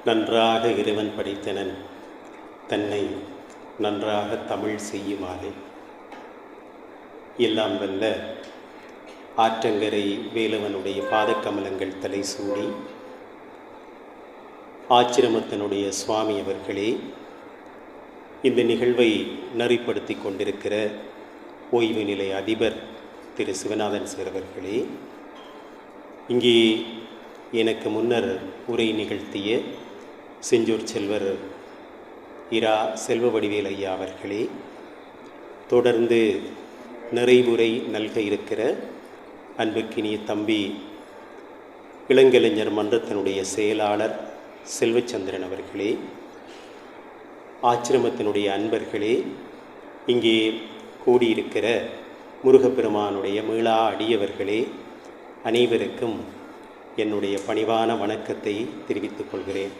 நன்றாக இறைவன் படைத்தனன் தன்னை நன்றாக தமிழ் செய்யுமாறு எல்லாம் வல்ல ஆற்றங்கரை வேலவனுடைய பாதக்கமலங்கள் தலை சூடி ஆச்சிரமத்தினுடைய சுவாமி அவர்களே, இந்த நிகழ்வை நெறிப்படுத்தி கொண்டிருக்கிற ஓய்வு நிலை அதிபர் திரு சிவநாதன் சார் அவர்களே, இங்கே எனக்கு முன்னர் உரை நிகழ்த்திய செஞ்சூர் செல்வர் இரா செல்வ வடிவேல் ஐயா அவர்களே, தொடர்ந்து நிறைவுரை நல்க இருக்கிற அன்புக்கினிய தம்பி இளங்கலைஞர் மன்றத்தினுடைய செயலாளர் செல்வச்சந்திரன் அவர்களே, ஆச்சிரமத்தினுடைய அன்பர்களே, இங்கே கூடியிருக்கிற முருகப்பெருமானுடைய மீளா அடியவர்களே, அனைவருக்கும் என்னுடைய பணிவான வணக்கத்தை தெரிவித்துக் கொள்கிறேன்.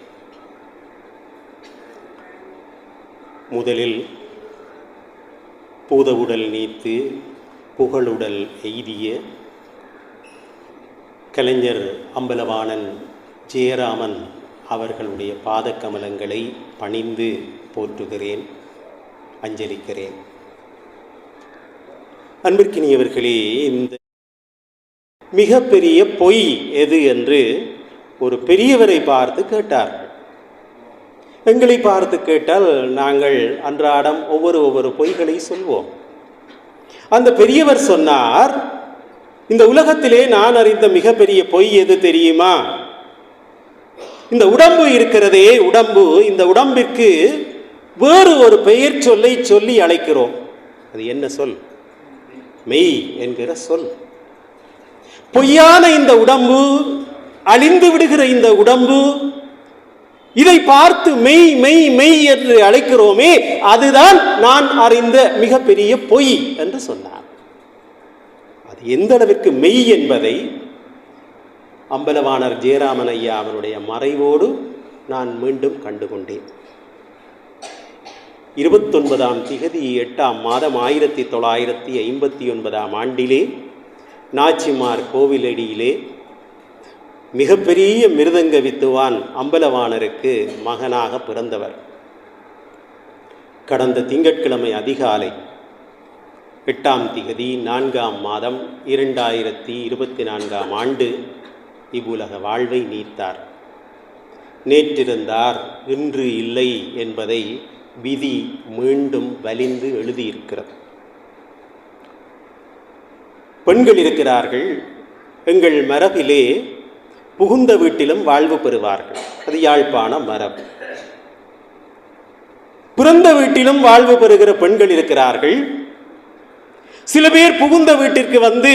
முதலில் பூதவுடல் நீத்து புகழுடல் எய்திய கலைஞர் அம்பலவாணன் ஜெயராமன் அவர்களுடைய பாதக்கமலங்களை பணிந்து போற்றுகிறேன், அஞ்சலிக்கிறேன். அன்பிற்கினியவர்களே, இந்த மிகப்பெரிய பொய் எது என்று ஒரு பெரியவரை பார்த்து கேட்டார்கள். எங்களை பார்த்து கேட்டால் நாங்கள் அன்றாடம் ஒவ்வொரு பொய்களை சொல்வோம். அந்த பெரியவர் சொன்னார், இந்த உலகத்திலே நான் அறிந்த மிகப்பெரிய பொய் எது தெரியுமா? இந்த உடம்பு இருக்கிறதே, உடம்பு, இந்த உடம்பிற்கு வேறு ஒரு பெயர் சொல்லை சொல்லி அழைக்கிறோம். அது என்ன சொல்? மெய் என்கிற சொல். பொய்யான இந்த உடம்பு, அழிந்து விடுகிற இந்த உடம்பு, இதை பார்த்து மெய் மெய் மெய் என்று அழைக்கிறோமே, அதுதான் நான் அறிந்த மிகப்பெரிய பொய் என்று சொன்னார். அது எந்த அளவிற்கு மெய் என்பதை அம்பலவாணர் ஜெயராமன் ஐயா அவருடைய மறைவோடு நான் மீண்டும் கண்டுகொண்டேன். 29ஆம் திகதி 8ஆம் மாதம் 1959ஆம் ஆண்டிலே நாச்சிமார் கோவிலடியிலே மிகப்பெரிய மிருதங்க வித்துவான் அம்பலவாணருக்கு மகனாக பிறந்தவர். கடந்த திங்கட்கிழமை அதிகாலை 8ஆம் திகதி 4ஆம் மாதம் 2024ஆம் ஆண்டு இவ்வுலக வாழ்வை நீத்தார். நேற்றிருந்தார், இன்று இல்லை என்பதை விதி மீண்டும் வலிந்து எழுதியிருக்கிறது. பெண்கள் இருக்கிறார்கள், எங்கள் மரபிலே புகுந்த வீட்டிலும் வாழ்வு பெறுவார்கள். அது யாழ்ப்பாண மரபு. பிறந்த வீட்டிலும் வாழ்வு பெறுகிற பெண்கள் இருக்கிறார்கள். சில பேர் புகுந்த வீட்டிற்கு வந்து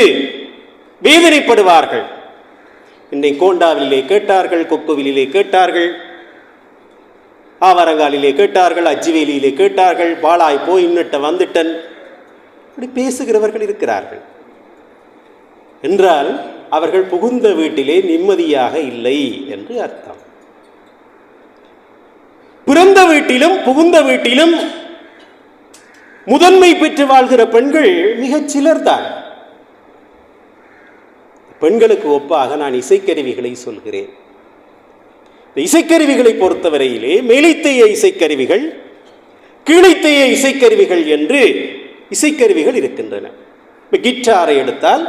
வேதனைப்படுவார்கள். இன்னை கோண்டாவிலே கேட்டார்கள், கொக்குவிலே கேட்டார்கள், ஆவரங்காலிலே கேட்டார்கள், அஜ்ஜிவேலியிலே கேட்டார்கள், பாலாய் போய் இன்னட்ட வந்துட்டன், இப்படி பேசுகிறவர்கள் இருக்கிறார்கள். என்றால் அவர்கள் புகுந்த வீட்டிலே நிம்மதியாக இல்லை என்று அர்த்தம். பிறந்த வீட்டிலும் புகுந்த வீட்டிலும் முதன்மை பெற்று வாழ்கிற பெண்கள் மிகச் சிலர்தான். பெண்களுக்கு ஒப்பாக நான் இசைக்கருவிகளை சொல்கிறேன். இசைக்கருவிகளை பொறுத்தவரையிலே மேலைத்தைய இசைக்கருவிகள், கீழைத்தைய இசைக்கருவிகள் என்று இசைக்கருவிகள் இருக்கின்றன. கிட்டாரை எடுத்தால்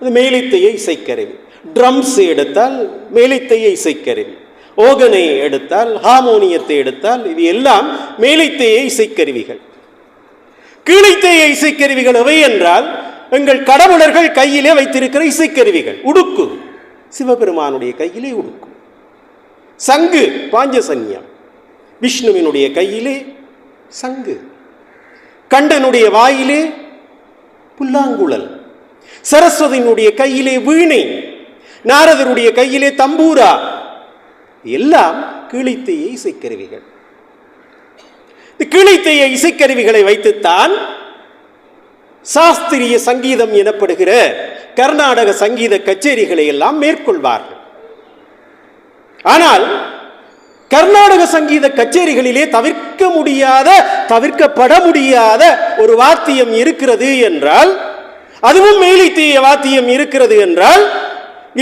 அது மேலைத்தைய இசைக்கருவி, ட்ரம்ஸ் எடுத்தால் மேலைத்தைய இசைக்கருவி, ஓகனை எடுத்தால், ஹார்மோனியத்தை எடுத்தால், இது எல்லாம் மேலைத்தைய இசைக்கருவிகள். கீழைத்தைய இசைக்கருவிகள் எவை என்றால் எங்கள் கடவுளர்கள் கையிலே வைத்திருக்கிற இசைக்கருவிகள். உடுக்கு, சிவபெருமானுடைய கையிலே உடுக்கு. சங்கு, பாஞ்சசன்யம், விஷ்ணுவினுடைய கையிலே சங்கு. கண்டனுடைய வாயிலே புல்லாங்குழல். சரஸ்வதியினுடைய கையிலே வீணை. நாரதருடைய கையிலே தம்பூரா. எல்லாம் கீழைத்தைய இசைக்கருவிகள். கீழைத்தைய இசைக்கருவிகளை வைத்துத்தான் சாஸ்திரிய சங்கீதம் எனப்படுகிற கர்நாடக சங்கீத கச்சேரிகளை எல்லாம் மேற்கொள்வார்கள். ஆனால் கர்நாடக சங்கீத கச்சேரிகளிலே தவிர்க்கப்பட முடியாத ஒரு வாத்தியம் இருக்கிறது என்றால், அதுவும் மேலைத்தைய வாத்தியம் இருக்கிறது என்றால்,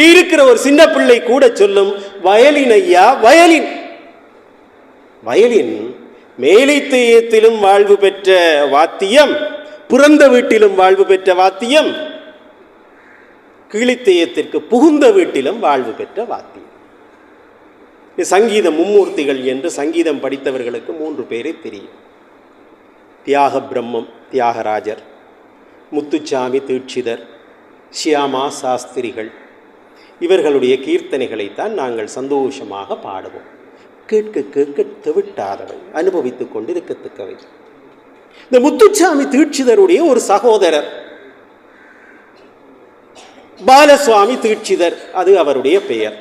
இருக்கிற ஒரு சின்ன பிள்ளை கூட சொல்லும், வயலின் ஐயா வயலின். வயலின் மேலைத்தேயத்திலும் வாழ்வு பெற்ற வாத்தியம், பிறந்த வீட்டிலும் வாழ்வு பெற்ற வாத்தியம், கீழித்தேயத்திற்கு புகுந்த வீட்டிலும் வாழ்வு பெற்ற வாத்தியம். சங்கீத மும்மூர்த்திகள் என்று சங்கீதம் படித்தவர்களுக்கு 3 பேரை தெரியும். தியாக பிரம்மம் தியாகராஜர், முத்துச்சாமி தீட்சிதர், ஷியாமா சாஸ்திரிகள். இவர்களுடைய கீர்த்தனைகளைத்தான் நாங்கள் சந்தோஷமாக பாடுவோம். கேட்க கேட்க தவிட்டாதவை, அனுபவித்துக் கொண்டு இருக்கத்தக்கவை. இந்த முத்துச்சாமி தீட்சிதருடைய ஒரு சகோதரர் பாலசுவாமி தீட்சிதர், அது அவருடைய பெயர்.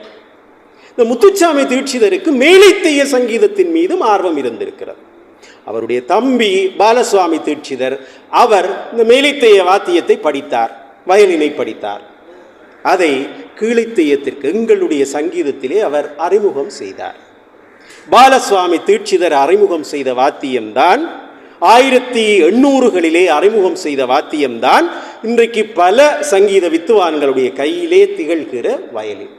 இந்த முத்துச்சாமி தீட்சிதருக்கு மேலைத்தேய சங்கீதத்தின் மீதும் ஆர்வம் இருந்திருக்கிறது. அவருடைய தம்பி பாலசுவாமி தீட்சிதர், அவர் இந்த மேலைத்தேய வாத்தியத்தை படித்தார், வயலினை படித்தார். அதை கீழைத்தேயத்திற்கு எங்களுடைய சங்கீதத்திலே அவர் அறிமுகம் செய்தார். பாலசுவாமி தீட்சிதர் அறிமுகம் செய்த வாத்தியம்தான் 1800களிலே அறிமுகம் செய்த வாத்தியம்தான் இன்றைக்கு பல சங்கீத வித்துவான்களுடைய கையிலே திகழ்கிற வயலின்.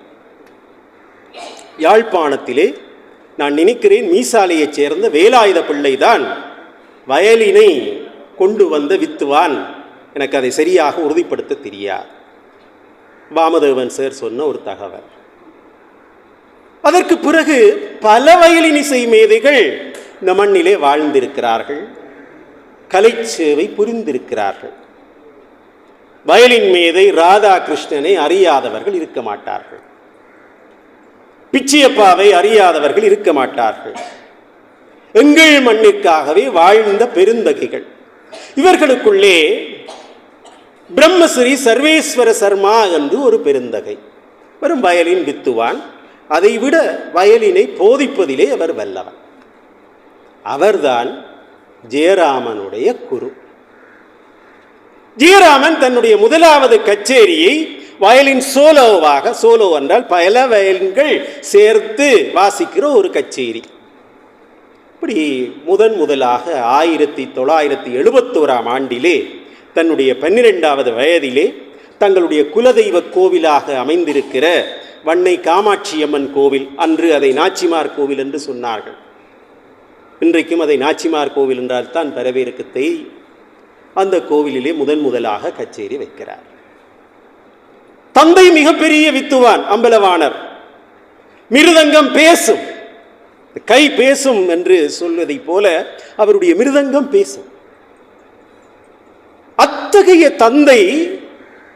யாழ்ப்பாணத்திலே நான் நினைக்கிறேன் மீசாலையைச் சேர்ந்த வேலாயுத பிள்ளைதான் வயலினை கொண்டு வந்த வித்துவான். எனக்கு அதை சரியாக உறுதிப்படுத்த தெரியாது. வாமதேவன் சார் சொன்ன ஒரு தகவல். அதற்கு பிறகு பல வயலின் இசை மேதைகள் இந்த மண்ணிலே வாழ்ந்திருக்கிறார்கள், கலை சேவை புரிந்திருக்கிறார்கள். வயலின் மேதை ராதாகிருஷ்ணனை அறியாதவர்கள் இருக்க மாட்டார்கள், பிச்சியப்பாவை அறியாதவர்கள் இருக்க மாட்டார்கள். எங்கள் மண்ணிற்காகவே வாழ்ந்த பெருந்தகைகள். இவர்களுக்குள்ளே பிரம்மஸ்ரீ சர்வேஸ்வர சர்மா என்று ஒரு பெருந்தகை, வெறும் வயலின் வித்துவான். அதைவிட வயலினை போதிப்பதிலே அவர் வல்லவர். அவர்தான் ஜெயராமனுடைய குரு. ஜெயராமன் தன்னுடைய முதலாவது கச்சேரியை வயலின் சோலோவாக, சோலோ என்றால் பல வயலின்கள் சேர்த்து வாசிக்கிற ஒரு கச்சேரி. இப்படி முதலாக 1971ஆம் ஆண்டிலே தன்னுடைய 12வது வயதிலே தங்களுடைய குலதெய்வ கோவிலாக அமைந்திருக்கிற வன்னை காமாட்சியம்மன் கோவில், அன்று அதை நாச்சிமார் கோவில் என்று சொன்னார்கள், இன்றைக்கும் அதை நாச்சிமார் கோவில் என்றால் தான் பரவேருக்கு தெரியும். அந்த கோவிலிலே முதலாக கச்சேரி வைக்கிறார். தந்தை மிகப்பெரிய வித்துவான் அம்பலவாணர். மிருதங்கம் பேசும், கை பேசும் என்று சொல்வதை போல அவருடைய மிருதங்கம் பேசும். அத்தகைய தந்தை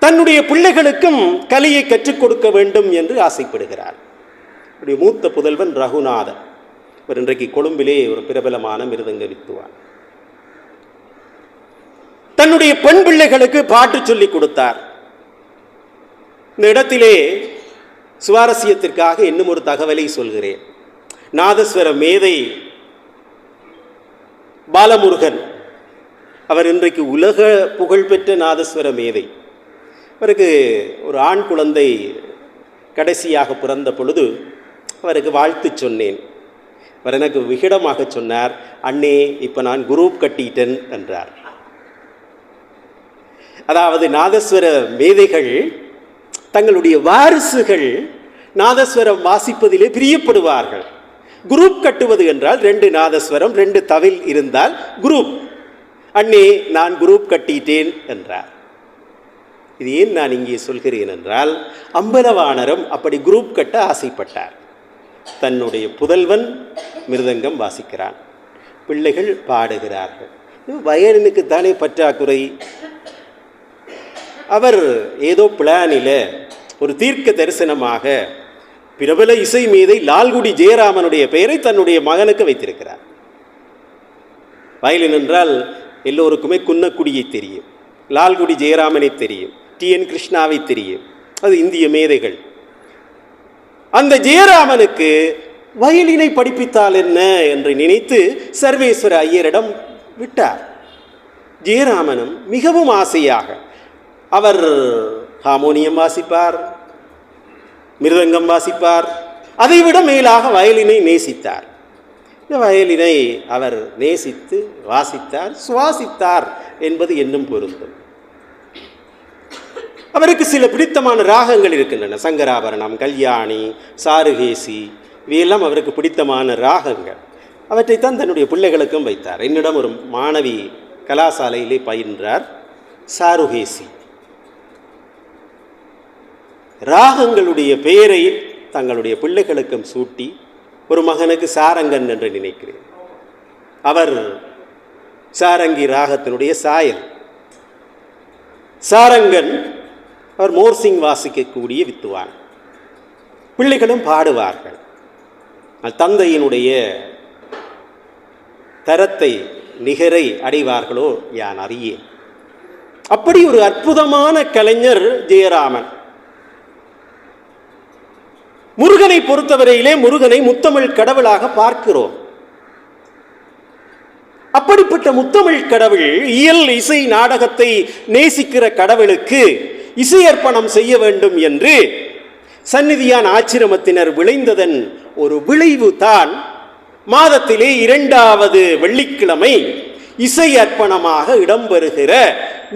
தன்னுடைய பிள்ளைகளுக்கும் கலையை கற்றுக் கொடுக்க வேண்டும் என்று ஆசைப்படுகிறார். அவருடைய மூத்த புதல்வன் ரகுநாதன், அவர் இன்றைக்கு கொழும்பிலே ஒரு பிரபலமான மிருதங்க வித்துவான். தன்னுடைய பெண் பிள்ளைகளுக்கு பாட்டு சொல்லிக் கொடுத்தார். இந்த இடத்திலே சுவாரஸ்யத்திற்காக இன்னும் ஒரு தகவலை சொல்கிறேன். நாதஸ்வர மேதை பாலமுருகன், அவர் இன்றைக்கு உலக புகழ்பெற்ற நாதஸ்வர மேதை. அவருக்கு ஒரு ஆண் குழந்தை கடைசியாக பிறந்த பொழுது அவருக்கு வாழ்த்து சொன்னேன். அவர் எனக்கு விகிடமாக சொன்னார், அண்ணே இப்போ நான் குரூப் கட்டிட்டேன் என்றார். அதாவது நாதஸ்வர மேதைகள் தங்களுடைய வாரிசுகள் நாதஸ்வரம் வாசிப்பதிலே பிரியப்படுவார்கள். குரூப் கட்டுவது என்றால் 2 நாதஸ்வரம் 2 தவில் இருந்தால் குரூப். அண்ணே நான் குரூப் கட்டிட்டேன் என்றார். இது ஏன் நான் இங்கே சொல்கிறேன் என்றால், அம்பலவாணரும் அப்படி குரூப் கட்ட ஆசைப்பட்டார். தன்னுடைய புதல்வன் மிருதங்கம் வாசிக்கிறான், பிள்ளைகள் பாடுகிறார்கள். வயலினுக்கு தானே பற்றாக்குறை. அவர் ஏதோ பிளானில் ஒரு தீர்க்க தரிசனமாக பிரபல இசை மேதை லால்குடி ஜெயராமனுடைய பெயரை தன்னுடைய மகனுக்கு வைத்திருக்கிறார். வயலின் என்றால் எல்லோருக்குமே குன்னக்குடியை தெரியும், லால்குடி ஜெயராமனை தெரியும், TN கிருஷ்ணாவை தெரியும், அது இந்திய மேதைகள். அந்த ஜெயராமனுக்கு வயலினை படிப்பித்தால் என்ன என்று நினைத்து சர்வேஸ்வர ஐயரிடம் விட்டார். ஜெயராமனும் மிகவும் ஆசையாக, அவர் ஹார்மோனியம் வாசிப்பார், மிருதங்கம் வாசிப்பார், அதைவிட மேலாக வயலினை நேசித்தார். இந்த வயலினை அவர் நேசித்து வாசித்தார், சுவாசித்தார் என்பது என்னும் பொருந்தும். அவருக்கு சில பிடித்தமான ராகங்கள் இருக்கின்றன. சங்கராபரணம், கல்யாணி, சாருகேசி, இவையெல்லாம் அவருக்கு பிடித்தமான ராகங்கள். அவற்றைத்தான் தன்னுடைய பிள்ளைகளுக்கும் வைத்தார். என்னிடம் ஒரு மாணவி கலாசாலையிலே பயின்றார், சாருகேசி. ராகங்களுடைய பெயரை தங்களுடைய பிள்ளைகளுக்கும் சூட்டி, ஒரு மகனுக்கு சாரங்கன் என்று நினைக்கிறேன். அவர் சாரங்கி ராகத்தினுடைய சாயல். சாரங்கன் அவர் மோர்சிங் வாசிக்கக்கூடிய வித்துவான். பிள்ளைகளும் பாடுவார்கள். தந்தையினுடைய தரத்தை நிகரை அடைவார்களோ யான் அறியேன். அப்படி ஒரு அற்புதமான கலைஞர் ஜெயராமன். முருகனை பொறுத்தவரையிலே முருகனை முத்தமிழ் கடவுளாக பார்க்கிறோம். அப்படிப்பட்ட முத்தமிழ் கடவுள் இயல் இசை நாடகத்தை நேசிக்கிற கடவுளுக்கு இசை அர்ப்பணம் செய்ய வேண்டும் என்று சந்நிதியான் ஆச்சிரமத்தினர் விளைந்ததன் ஒரு விளைவு தான் மாதத்திலே 2வது வெள்ளிக்கிழமை இசை அர்ப்பணமாக இடம்பெறுகிற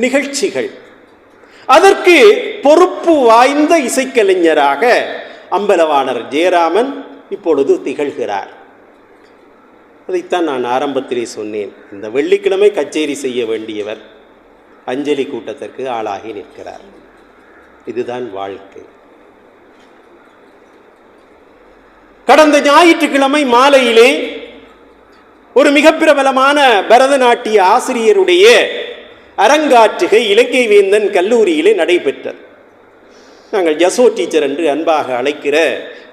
நிகழ்ச்சிகள். அதற்கு பொறுப்பு வாய்ந்த இசைக்கலைஞராக அம்பலவாணர் ஜெயராமன் இப்பொழுது திகழ்கிறார். அதைத்தான் நான் ஆரம்பத்திலே சொன்னேன். இந்த வெள்ளிக்கிழமை கச்சேரி செய்ய வேண்டியவர் அஞ்சலி கூட்டத்திற்கு ஆளாகி நிற்கிறார். இதுதான் வாழ்க்கை. கடந்த ஞாயிற்றுக்கிழமை மாலையிலே ஒரு மிக பிரபலமான பரதநாட்டிய ஆசிரியருடைய அரங்காற்றுகை இலங்கை வேந்தன் கல்லூரியிலே நடைபெற்றது. நாங்கள் ஜசோ டீச்சர் என்று அன்பாக அழைக்கிற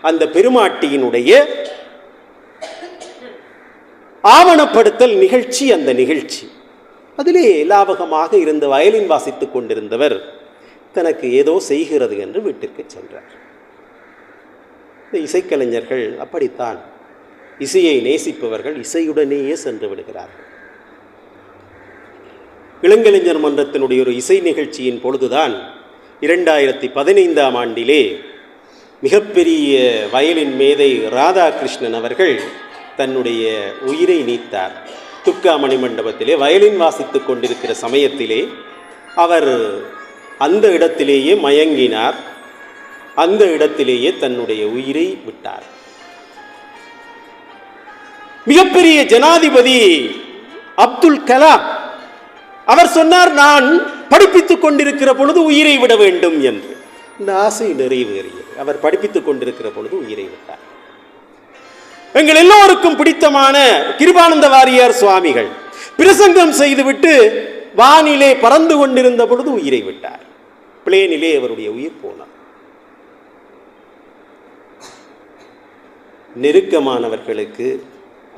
அந்த பெருமாட்டியினுடைய ஆவணப்படுத்தல் நிகழ்ச்சி. அந்த நிகழ்ச்சி அதிலே லாபகமாக இருந்த வயலின் வாசித்துக் கொண்டிருந்தவர் தனக்கு ஏதோ செய்கிறது என்று வீட்டுக்கு சென்றார். இந்த இசைக்கலைஞர்கள் அப்படித்தான். இசையை நேசிப்பவர்கள் இசையுடனேயே சென்று விடுகிறார்கள். இளங்கலைஞர் மன்றத்தினுடைய ஒரு இசை நிகழ்ச்சியின் பொழுதுதான் 2015ஆம் ஆண்டிலே மிகப்பெரிய வயலின் மேதை ராதாகிருஷ்ணன் அவர்கள் தன்னுடைய உயிரை நீத்தார். துர்கா மணி மண்டபத்திலே வயலின் வாசித்துக் கொண்டிருக்கிற சமயத்திலே அவர் அந்த இடத்திலேயே மயங்கினார். அந்த இடத்திலேயே தன்னுடைய உயிரை விட்டார். மிகப்பெரிய ஜனாதிபதி அப்துல் கலாம் அவர் சொன்னார், நான் படிப்பித்துக் கொண்டிருக்கிற பொழுது உயிரை விட வேண்டும் என்று. இந்த ஆசை நிறைவேறியது. அவர் படிப்பித்துக் கொண்டிருக்கிற பொழுது உயிரை விட்டார். எங்கள் எல்லோருக்கும் பிடித்தமான கிருபானந்த வாரியார் சுவாமிகள் பிரசங்கம் செய்துவிட்டு வானிலே பறந்து கொண்டிருந்த பொழுது உயிரை விட்டார். பிளேனிலே அவருடைய உயிர் போனார். நெருக்கமானவர்களுக்கு,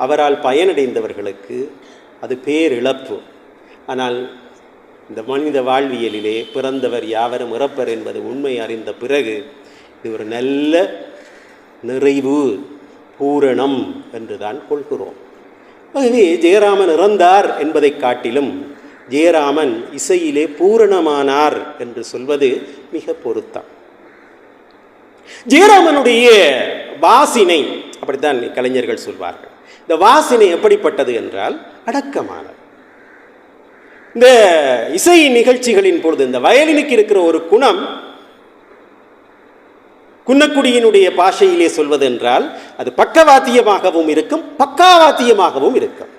அவரால் பயனடைந்தவர்களுக்கு அது பேரிழப்பு. ஆனால் இந்த மனித வாழ்வியலிலே பிறந்தவர் யாவரும் இறப்பர் என்பது உண்மை அறிந்த பிறகு இது ஒரு நல்ல நிறைவு, பூரணம் என்றுதான் கொள்கிறோம். ஆகவே ஜெயராமன் இறந்தார் என்பதை காட்டிலும் ஜெயராமன் இசையிலே பூரணமானார் என்று சொல்வது மிக பொருத்தம். ஜெயராமனுடைய வாசினை, அப்படித்தான் கலைஞர்கள் சொல்வார்கள், இந்த வாசினை எப்படிப்பட்டது என்றால் அடக்கமானது. இந்த இசை நிகழ்ச்சிகளின் பொழுது இந்த வயலினுக்கு இருக்கிற ஒரு குணம், குன்னக்குடியினுடைய பாஷையிலே சொல்வதென்றால் அது பக்கவாத்தியமாகவும் இருக்கும், பக்காவாத்தியமாகவும் இருக்கும்.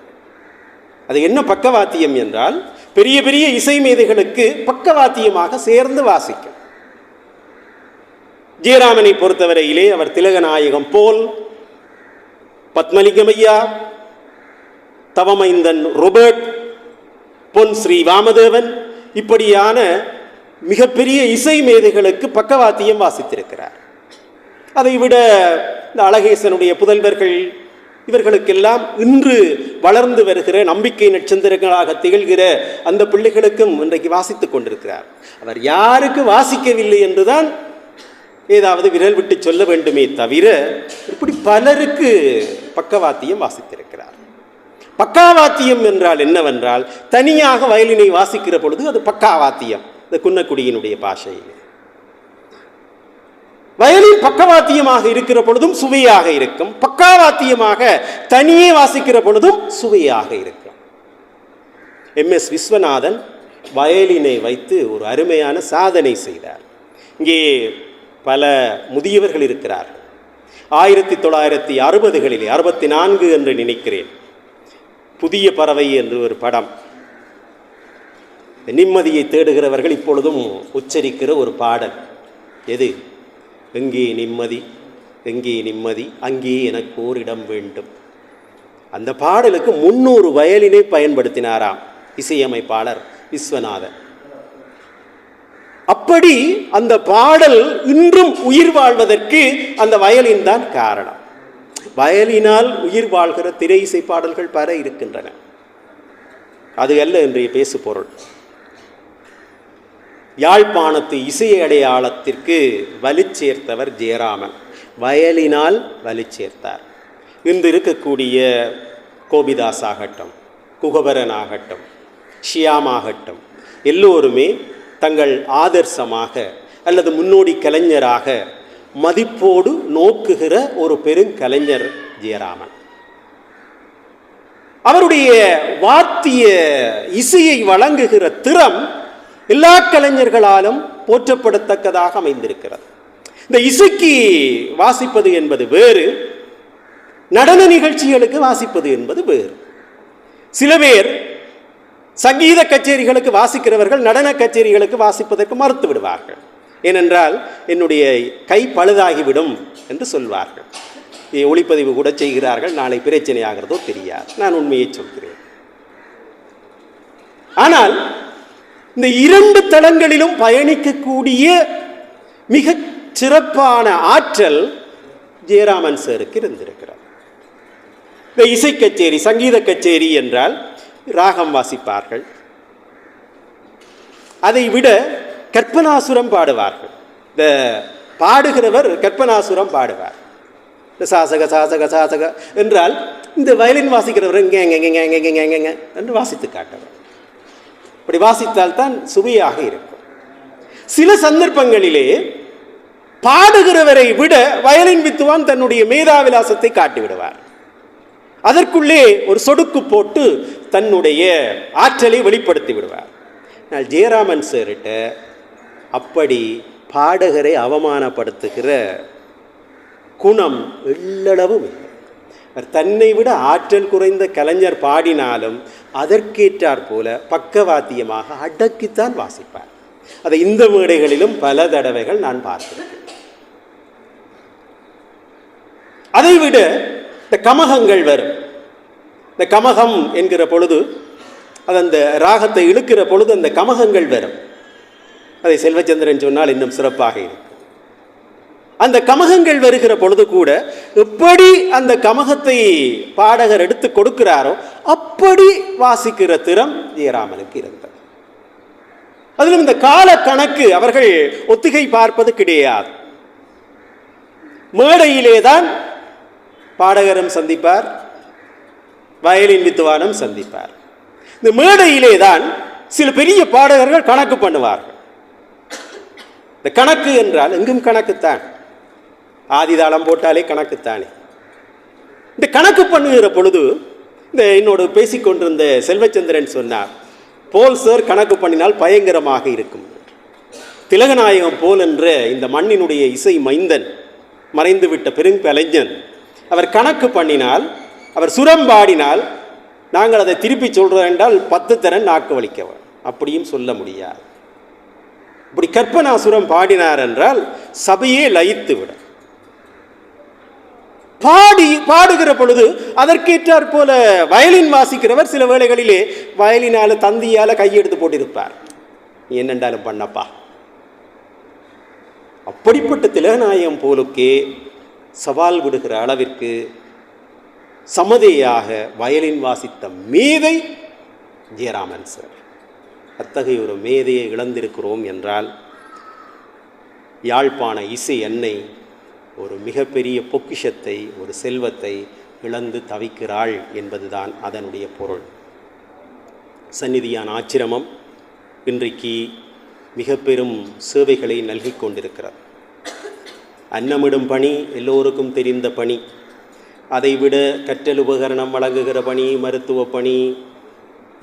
அது என்ன பக்கவாத்தியம் என்றால், பெரிய பெரிய இசை மேதைகளுக்கு பக்கவாத்தியமாக சேர்ந்து வாசிக்கும். ஜெயராமனை பொறுத்தவரையிலே அவர் திலகநாயகம் போல், பத்மலிங்கமையா, தவமைந்தன் ரோபர்ட், பொன் ஸ்ரீ வாமதேவன், இப்படியான மிகப்பெரிய இசை மேதைகளுக்கு பக்கவாத்தியம் வாசித்திருக்கிறார். அதைவிட இந்த அழகேசனுடைய புதல்வர்கள் இவர்களுக்கெல்லாம் இன்று வளர்ந்து வருகிற நம்பிக்கை நட்சத்திரங்களாக திகழ்கிற அந்த பிள்ளைகளுக்கும் இன்றைக்கு வாசித்துக் கொண்டிருக்கிறார். அவர் யாருக்கு வாசிக்கவில்லை என்றுதான் ஏதாவது விரல் விட்டு சொல்ல வேண்டுமே தவிர இப்படி பலருக்கு பக்கவாத்தியம் வாசித்திருக்கிறார். பக்காவாத்தியம் என்றால் என்னவென்றால், தனியாக வயலினை வாசிக்கிற பொழுது அது பக்காவாத்தியம். இந்த குன்னக்குடியினுடைய பாஷையில் வயலின் பக்கவாத்தியமாக இருக்கிற பொழுதும் சுவையாக இருக்கும், பக்காவாத்தியமாக தனியே வாசிக்கிற பொழுதும் சுவையாக இருக்கும். MS விஸ்வநாதன் வயலினை வைத்து ஒரு அருமையான சாதனை செய்தார். இங்கே பல முதியவர்கள் இருக்கிறார்கள். 1960களிலே 64 என்று நினைக்கிறேன், புதிய பறவை என்று ஒரு படம். நிம்மதியை தேடுகிறவர்கள் இப்பொழுதும் உச்சரிக்கிற ஒரு பாடல். எது? எங்கே நிம்மதி, எங்கே நிம்மதி, அங்கே எனக்கு ஓரிடம் வேண்டும். அந்த பாடலுக்கு 300 வயலினை பயன்படுத்தினாராம் இசையமைப்பாளர் விஸ்வநாதன். அப்படி அந்த பாடல் இன்றும் உயிர் வாழ்வதற்கு அந்த வயலின் தான் காரணம். வயலினால் உயிர் வாழ்கிற திரை இசை பாடல்கள் பல இருக்கின்றன. அது அல்ல இன்றைய பேசு பொருள். யாழ்ப்பாணத்து இசை அடையாளத்திற்கு வலு சேர்த்தவர் ஜெயராமன். வயலினால் வலு சேர்த்தார். இன்று இருக்கக்கூடிய கோபிதாஸ் ஆகட்டும், குகவரன் ஆகட்டும், ஷியாம் ஆகட்டும், எல்லோருமே தங்கள் ஆதர்சமாக அல்லது முன்னோடி கலைஞராக மதிப்போடு நோக்குகிற ஒரு பெருங்கலைஞர் ஜெயராமன். அவருடைய வாத்திய இசையை வழங்குகிற திறம் எல்லா கலைஞர்களாலும் போற்றப்படத்தக்கதாக அமைந்திருக்கிறது. இந்த இசைக்கு வாசிப்பது என்பது வேறு, நடன நிகழ்ச்சிகளுக்கு வாசிப்பது என்பது வேறு. சில பேர் சங்கீத கச்சேரிகளுக்கு வாசிக்கிறவர்கள் நடன கச்சேரிகளுக்கு வாசிப்பதற்கு மறுத்து விடுவார்கள். ஏனென்றால் என்னுடைய கை பழுதாகிவிடும் என்று சொல்வார்கள். ஒளிப்பதிவு கூட செய்கிறார்கள், நாளை பிரச்சனை ஆகிறதோ தெரியாது. நான் உண்மையை சொல்கிறேன். ஆனால் இந்த 2 தளங்களிலும் பயணிக்கக்கூடிய மிக சிறப்பான ஆற்றல் ஜெயராமன் சாருக்கு இருந்திருக்கிறார். இந்த இசை கச்சேரி, சங்கீத கச்சேரி என்றால் ராகம் வாசிப்பார்கள். அதை விட கற்பனாசுரம் பாடுவார்கள். இந்த பாடுகிறவர் கற்பனாசுரம் பாடுவார். இந்த சாசக சாசக சாசக என்றால் இந்த வயலின் வாசிக்கிறவர் என்று வாசித்து காட்டுவார். அப்படி வாசித்தால் தான் சுவையாக இருக்கும். சில சந்தர்ப்பங்களிலே பாடுகிறவரை விட வயலின் வித்துவான் தன்னுடைய மேதாவிலாசத்தை காட்டிவிடுவார். அதற்குள்ளே ஒரு சொடுக்கு போட்டு தன்னுடைய ஆற்றலை வெளிப்படுத்தி விடுவார். ஜெயராமன் சார்கிட்ட அப்படி பாடகரை அவமானப்படுத்துகிற குணம் எள்ளளவும் இல்லை. தன்னை விட ஆற்றல் குறைந்த கலைஞர் பாடினாலும் அதற்கேற்றாற் போல பக்கவாத்தியமாக அடக்கித்தான் வாசிப்பார். அதை இந்த மேடைகளிலும் பல தடவைகள் நான் பார்த்திருக்கேன். அதைவிட இந்த கமகங்கள் வரும். இந்த கமகம் என்கிற பொழுது அது அந்த ராகத்தை இழுக்கிற பொழுது அந்த கமகங்கள் வரும். அதை செல்வச்சந்திரன் சொன்னால் இன்னும் சிறப்பாக இருக்கும். அந்த கமகங்கள் வருகிற பொழுது கூட எப்படி அந்த கமகத்தை பாடகர் எடுத்து கொடுக்கிறாரோ அப்படி வாசிக்கிற திறம் ஜெயராமனுக்கு இருந்தது. அதிலும் இந்த கால கணக்கு அவர்கள் ஒத்திகை பார்ப்பது கிடையாது. மேடையிலே தான் பாடகரும் சந்திப்பார், வயலின் வித்துவானும் சந்திப்பார். இந்த மேடையிலே தான் சில பெரிய பாடகர்கள் கணக்கு பண்ணுவார்கள். இந்த கணக்கு என்றால் எங்கும் கணக்குத்தான், ஆதிதாளம் போட்டாலே கணக்குத்தானே. இந்த கணக்கு பண்ணுகிற பொழுது இந்த என்னோடு பேசிக்கொண்டிருந்த செல்வச்சந்திரன் சொன்னார், போல் சார் கணக்கு பண்ணினால் பயங்கரமாக இருக்கும். திலகநாயகம் போல் என்ற இந்த மண்ணினுடைய இசை மைந்தன், மறைந்துவிட்ட பெருங்கலைஞன், அவர் கணக்கு பண்ணினால், அவர் சுரம் பாடினால் நாங்கள் அதை திருப்பி சொல்கிறோம் என்றால் 10 தரன் நாக்கு வலிக்கவர், அப்படியும் சொல்ல முடியாது. இப்படி கற்பனாசுரம் பாடினார் என்றால் சபையே லயித்து விடும். பாடுகிற பொழுது அதற்கேற்றாற் போல வயலின் வாசிக்கிறவர் சில வேளைகளிலே வயலினால தந்தியால கையெடுத்து போட்டிருப்பார், நீ என்னென்றாலும் பண்ணப்பா. அப்படிப்பட்ட திலகநாயகம் போலுக்கே சவால் விடுகிற அளவிற்கு சமதையாக வயலின் வாசித்த மேதை ஜெயராமன் சார். அத்தகைய ஒரு மேதையை இழந்திருக்கிறோம் என்றால் யாழ்ப்பாண இசை அன்னை ஒரு மிகப்பெரிய பொக்கிஷத்தை, ஒரு செல்வத்தை இழந்து தவிக்கிறாள் என்பதுதான் அதனுடைய பொருள். சந்நிதியான ஆச்சிரமம் இன்றைக்கு மிக பெரும் சேவைகளை நல்கி கொண்டிருக்கிறது. அன்னமிடும் பணி எல்லோருக்கும் தெரிந்த பணி. அதைவிட கற்றல் உபகரணம் வழங்குகிற பணி, மருத்துவ பணி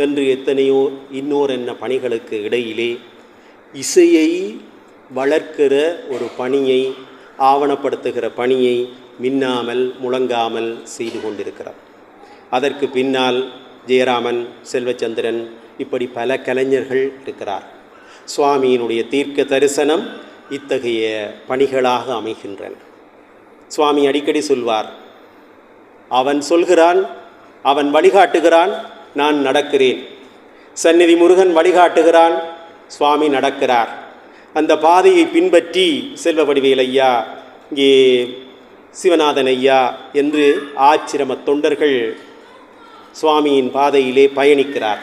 என்று எத்தனையோ இன்னொரு பணிகளுக்கு இடையிலே இசையை வளர்க்கிற ஒரு பணியை ஆவணப்படுத்துகிற பணியை மின்னாமல் முழங்காமல் செய்து கொண்டிருக்கிறார். அதற்கு பின்னால் ஜெயராமன், செல்வச்சந்திரன், இப்படி பல கலைஞர்கள் இருக்கிறார். சுவாமியினுடைய தீர்க்க தரிசனம் இத்தகைய பணிகளாக அமைகின்றன. சுவாமி அடிக்கடி சொல்வார், அவன் சொல்கிறான், அவன் வழிகாட்டுகிறான், நான் நடக்கிறேன். சந்நிதி முருகன் வழிகாட்டுகிறான், சுவாமி நடக்கிறார். அந்த பாதையை பின்பற்றி செல்வ வடிவேல் ஐயா, இங்கே சிவநாதன் ஐயா என்று ஆச்சிரம தொண்டர்கள் சுவாமியின் பாதையிலே பயணிக்கிறார்.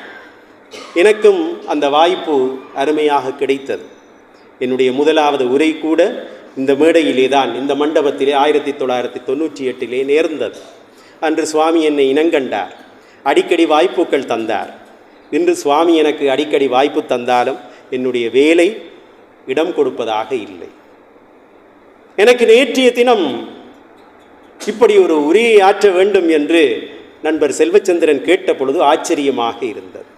எனக்கும் அந்த வாய்ப்பு அருமையாக கிடைத்தது. என்னுடைய முதலாவது உரை கூட இந்த மேடையிலே தான், இந்த மண்டபத்திலே 1998 நேர்ந்தது. அன்று சுவாமி என்னை இனங்கண்டார், அடிக்கடி வாய்ப்புகள் தந்தார். இன்று சுவாமி எனக்கு அடிக்கடி வாய்ப்பு தந்தாலும் என்னுடைய வேலை இடம் கொடுப்பதாக இல்லை. எனக்கு நேற்றைய தினம் இப்படி ஒரு உரையை ஆற்ற வேண்டும் என்று நண்பர் செல்வச்சந்திரன் கேட்ட பொழுது ஆச்சரியமாக இருந்தது.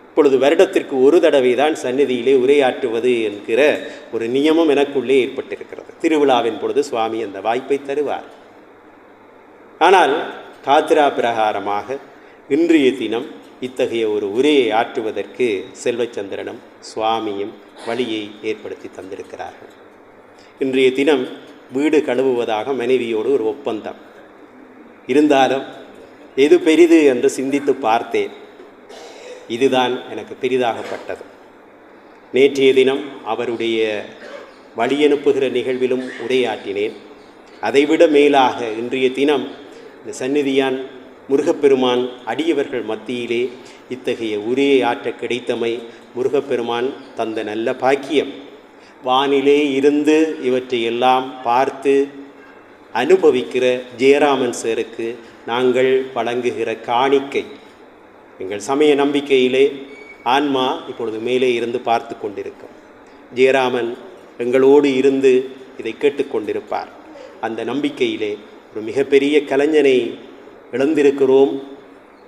இப்பொழுது வருடத்திற்கு ஒரு தடவை தான் சந்நிதியிலே உரையாற்றுவது என்கிற ஒரு நியமம் எனக்குள்ளே ஏற்பட்டிருக்கிறது. திருவிழாவின் பொழுது சுவாமி அந்த வாய்ப்பை தருவார். ஆனால் காத்திரா பிரகாரமாக இன்றைய தினம் இத்தகைய ஒரு உரையை ஆற்றுவதற்கு செல்வச்சந்திரனும் சுவாமியும் வழியை ஏற்படுத்தி தந்திருக்கிறார்கள். இன்றைய தினம் வீடு கழுவுவதாக மனைவியோடு ஒரு ஒப்பந்தம் இருந்தாலும் எது பெரிது என்று சிந்தித்து பார்த்தேன். இதுதான் எனக்கு பெரிதாகப்பட்டது. நேற்றைய தினம் அவருடைய வழியனுப்புகிற நிகழ்விலும் உரையாற்றினேன். அதைவிட மேலாக இன்றைய தினம் இந்த சந்நிதியான் முருகப்பெருமான் அடியவர்கள் மத்தியிலே இத்தகைய உரையை ஆற்ற கிடைத்தமை முருகப்பெருமான் தந்த நல்ல பாக்கியம். வானிலே இருந்து இவற்றையெல்லாம் பார்த்து அனுபவிக்கிற ஜெயராமன் சாருக்கு நாங்கள் வழங்குகிற காணிக்கை. எங்கள் சமய நம்பிக்கையிலே ஆன்மா இப்பொழுது மேலே இருந்து பார்த்து கொண்டிருக்கும். ஜெயராமன் எங்களோடு இருந்து இதை கேட்டுக்கொண்டிருப்பார். அந்த நம்பிக்கையிலே ஒரு மிகப்பெரிய கலைஞனை இழந்திருக்கிறோம்,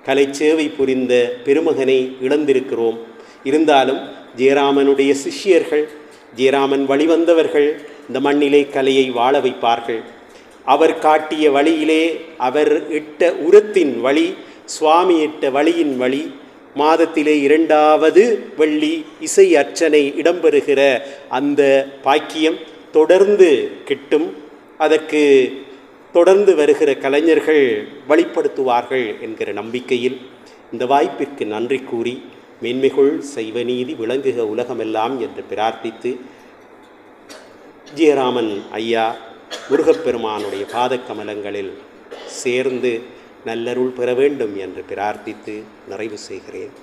கலை சேவை புரிந்த பெருமகனை இழந்திருக்கிறோம். இருந்தாலும் ஜெயராமனுடைய சிஷ்யர்கள், ஜெயராமன் வழிவந்தவர்கள் இந்த மண்ணிலே கலையை வாழ வைப்பார்கள். அவர் காட்டிய வழியிலே, அவர் இட்ட உரத்தின் வழி, சுவாமி இட்ட வழியின் வழி, மாதத்திலே 2வது வெள்ளி இசை அர்ச்சனை இடம்பெறுகிற அந்த பாக்கியம் தொடர்ந்து கிட்டும். அதற்கு தொடர்ந்து வருகிற கலைஞர்கள் வழிப்படுத்துவார்கள் என்கிற நம்பிக்கையில் இந்த வாய்ப்பிற்கு நன்றி கூறி மேன்மைகுள் செய்வநீதி விளங்குக உலகமெல்லாம் என்று பிரார்த்தித்து, ஜெயராமன் ஐயா முருகப்பெருமானுடைய பாதக்கமலங்களில் சேர்ந்து நல்லருள் பெற வேண்டும் என்று பிரார்த்தித்து நிறைவு செய்கிறேன்.